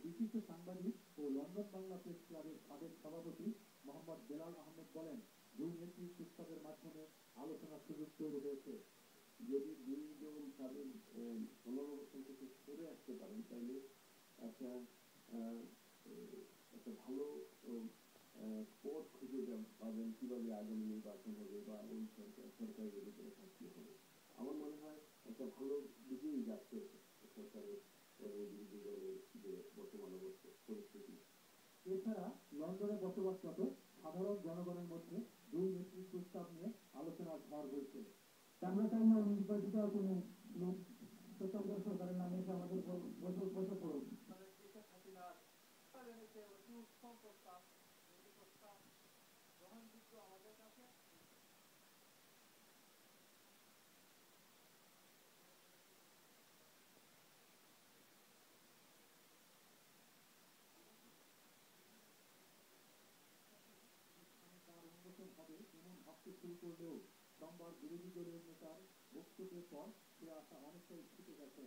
বিশিষ্ট সাংবাদিক ও London Bangla press ক্লাবের সাবেক সভাপতি মোহাম্মদ বেলাল আহমেদ বলেন, দুই নেত্রী প্রস্তাবের মাধ্যমে আলোচনার সুযোগ তৈরি হয়েছে। যদি দুইজন তাদের সমালোচনা থেকে সরে আসতে পারেন তাইলে একটা একটা ভালো পথ খুঁজে পাবেন কিভাবে আগামী নির্বাচন হবে বা ওই সরকারের ভিতরে থাকতে হবে। আমার মনে হয় একটা ভালো দিকেই যাচ্ছে সরকারের বিরোধী দলের যে বর্তমান অবস্থা পরিস্থিতি। এছাড়া লন্ডনে বসবাসরত সাধারণ জনগণের মধ্যে দুই নেত্রীর প্রস্তাব নিয়ে আলোচনার ঝড় হয়েছে। আমরা চাই না নির্বাচিত কোনো লোক স্বতন্ত্র সরকারের নামে এসে আমাদের বসে পড়ুক। গ্রহণযোগ্য আমাদের কাছে হবে এমন ভাবতে শুরু করলেও সোমবার বিরোধী দলীয় নেতার বক্তব্যের পর সে আশা অনেকটাই ছুটে গেছে।